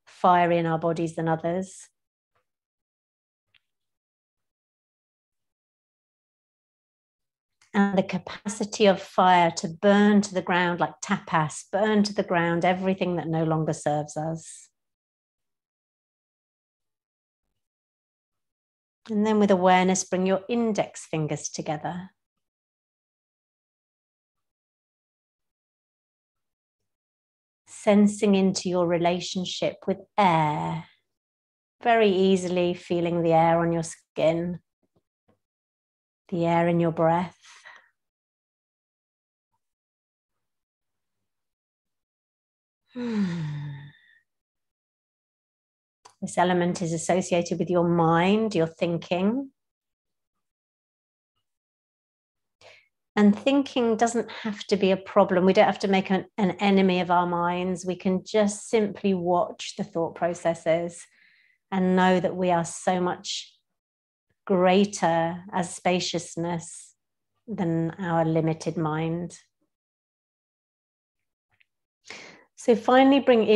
[SPEAKER 1] fiery in our bodies than others. And the capacity of fire to burn to the ground like tapas, burn to the ground everything that no longer serves us. And then with awareness, bring your index fingers together. Sensing into your relationship with air. Very easily feeling the air on your skin, the air in your breath. This element is associated with your mind, your thinking. And thinking doesn't have to be a problem. We don't have to make an enemy of our minds. We can just simply watch the thought processes and know that we are so much greater as spaciousness than our limited mind. So finally bring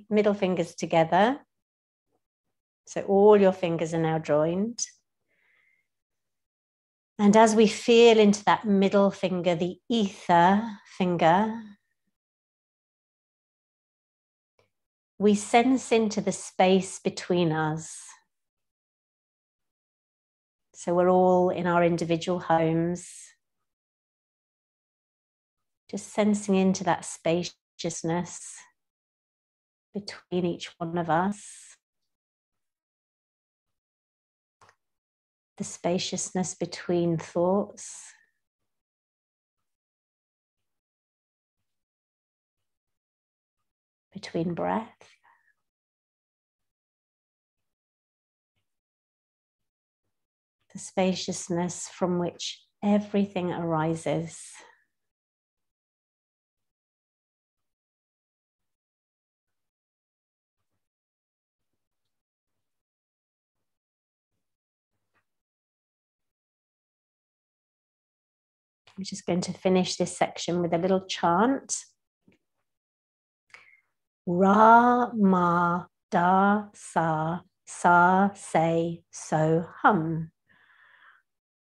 [SPEAKER 1] middle fingers together. So all your fingers are now joined. And as we feel into that middle finger, the ether finger, we sense into the space between us. So we're all in our individual homes, just sensing into that spaciousness between each one of us. The spaciousness between thoughts. Between breath. The spaciousness from which everything arises. I'm just going to finish this section with a little chant. Ra, ma, da, sa, say, so, hum.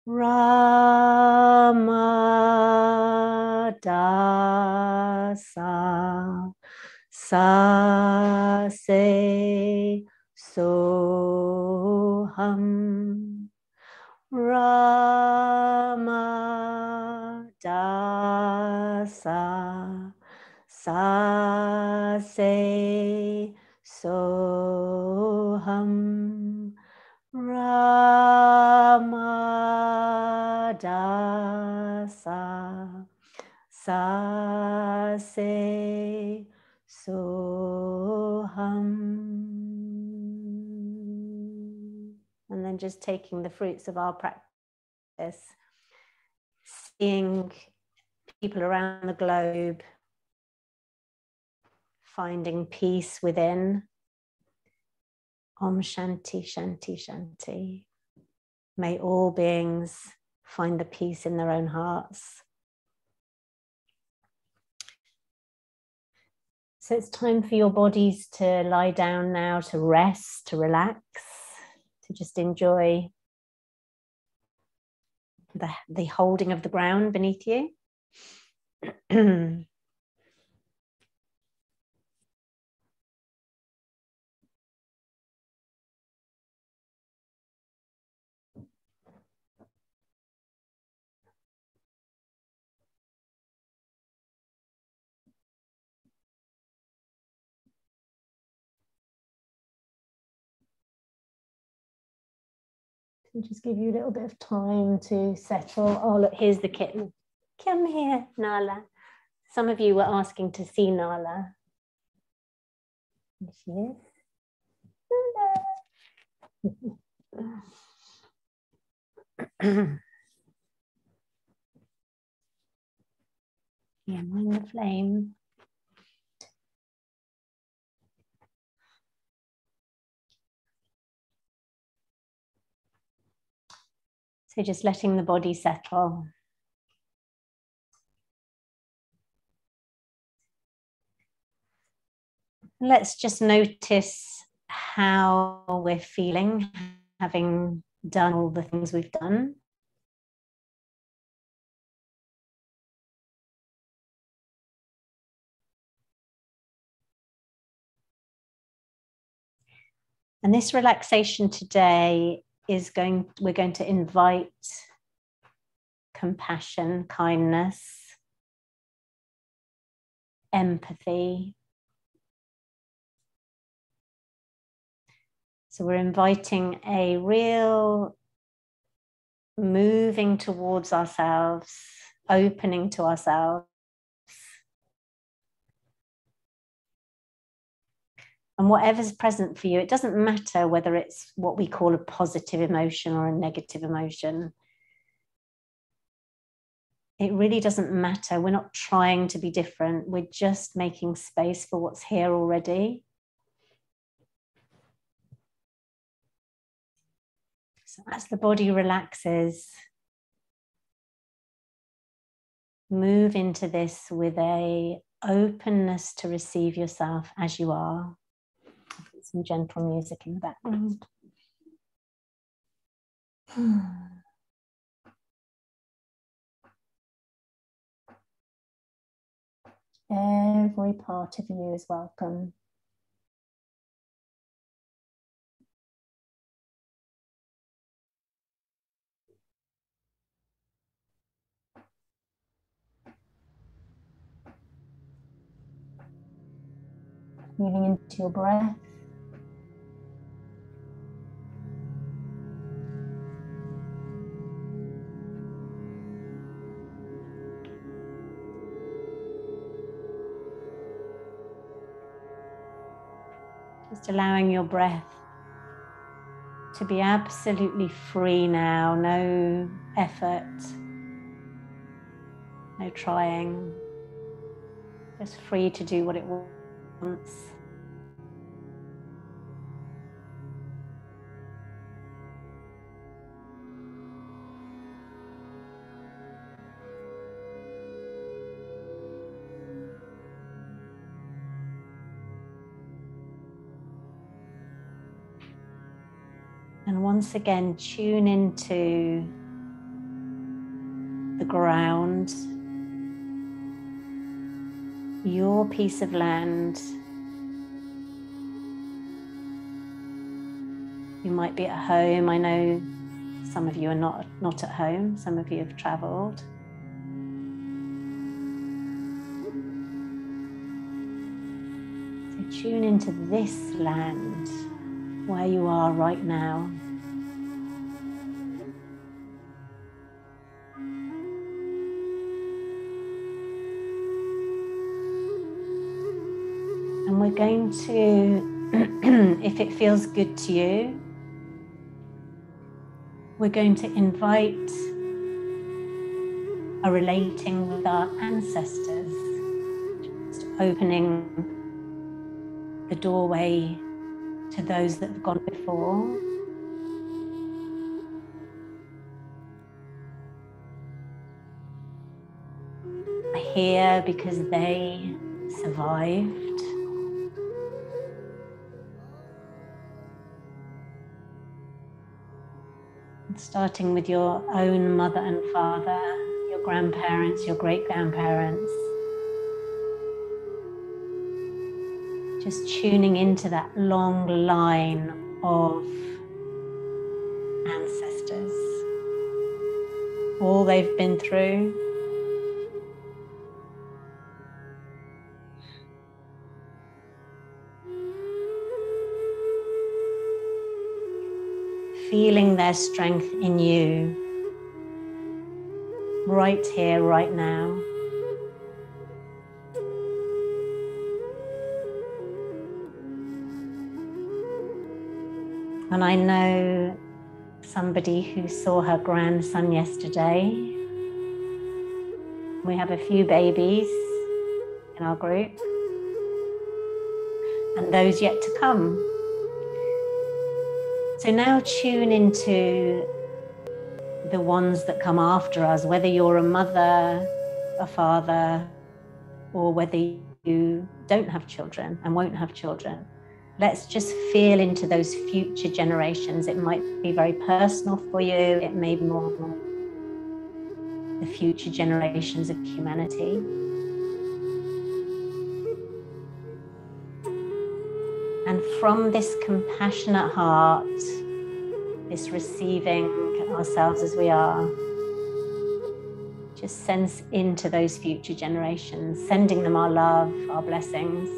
[SPEAKER 1] Ra, ma, da, sa, say, so, hum. Ra, ma, da, sa, say, so, hum. Ra, ma, da, sa, say, so, hum. And then just taking the fruits of our practice, seeing people around the globe finding peace within. Om Shanti, Shanti, Shanti. May all beings find the peace in their own hearts. So it's time for your bodies to lie down now, to rest, to relax, to just enjoy the holding of the ground beneath you. And just give you a little bit of time to settle. Oh, look, here's the kitten. Come here, Nala. Some of you were asking to see Nala. Here she is. Yeah, mind the flame. So just letting the body settle. Let's just notice how we're feeling, having done all the things we've done. And this relaxation today is we're going to invite compassion, kindness, empathy. So we're inviting a real moving towards ourselves, opening to ourselves. And whatever's present for you, it doesn't matter whether it's what we call a positive emotion or a negative emotion. It really doesn't matter. We're not trying to be different. We're just making space for what's here already. So as the body relaxes, move into this with an openness to receive yourself as you are. It's some gentle music in the background. Every part of you is welcome. Moving into your breath. Just allowing your breath to be absolutely free now, no effort, no trying, just free to do what it wants. And once again, tune into the ground, your piece of land. You might be at home. I know some of you are not at home. Some of you have traveled. So tune into this land, where you are right now. And we're going to, if it feels good to you, we're going to invite a relating with our ancestors, just opening the doorway to those that have gone before. Are here because they survived. Starting with your own mother and father, your grandparents, your great-grandparents. Just tuning into that long line of ancestors. All they've been through. Feeling their strength in you, right here, right now. And I know somebody who saw her grandson yesterday. We have a few babies in our group, and those yet to come. So now tune into the ones that come after us, whether you're a mother, a father, or whether you don't have children and won't have children. Let's just feel into those future generations. It might be very personal for you. It may be more the future generations of humanity. And from this compassionate heart, this receiving ourselves as we are, just sense into those future generations, sending them our love, our blessings.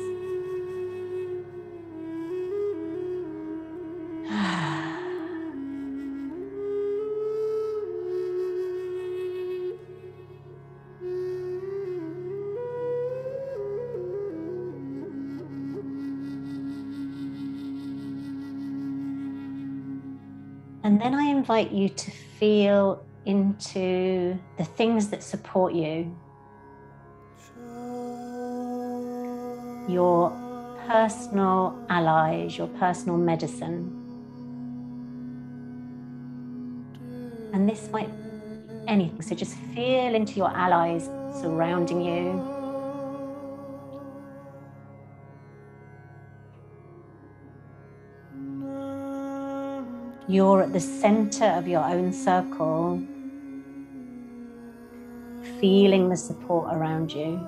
[SPEAKER 1] And then I invite you to feel into the things that support you. Your personal allies, your personal medicine. And this might be anything. So just feel into your allies surrounding you. You're at the center of your own circle, feeling the support around you,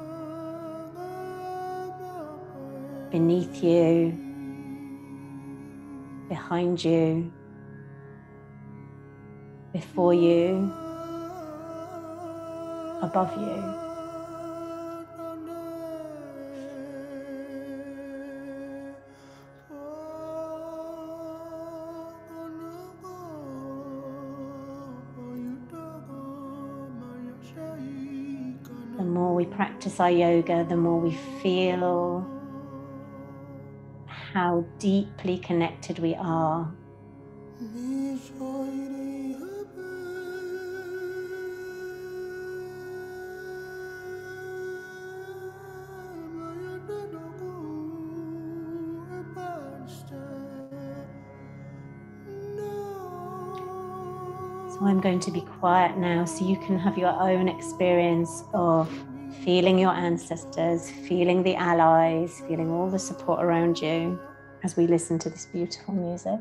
[SPEAKER 1] beneath you, behind you, before you, above you. The more we practice our yoga, the more we feel how deeply connected we are. So I'm going to be quiet now so you can have your own experience of feeling your ancestors, feeling the allies, feeling all the support around you as we listen to this beautiful music.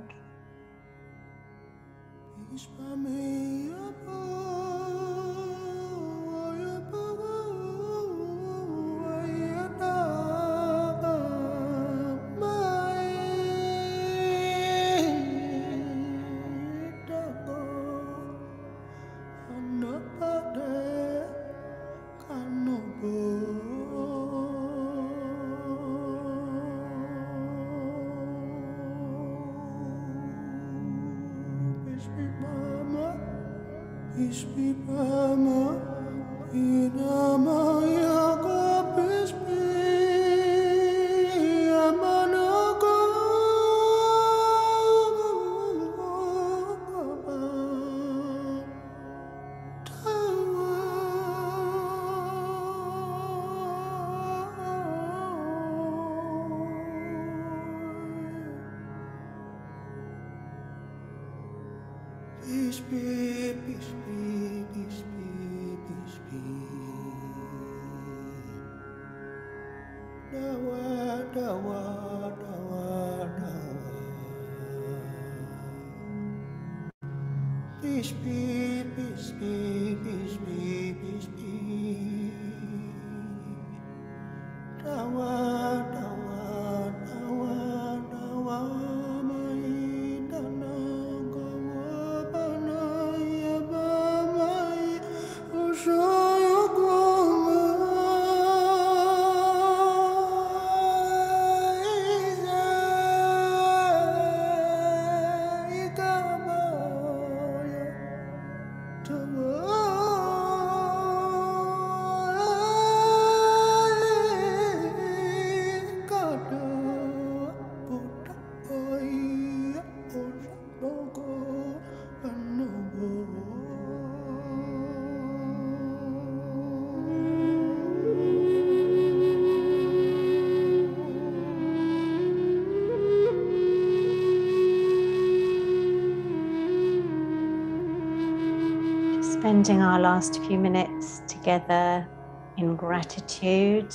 [SPEAKER 1] Spending our last few minutes together in gratitude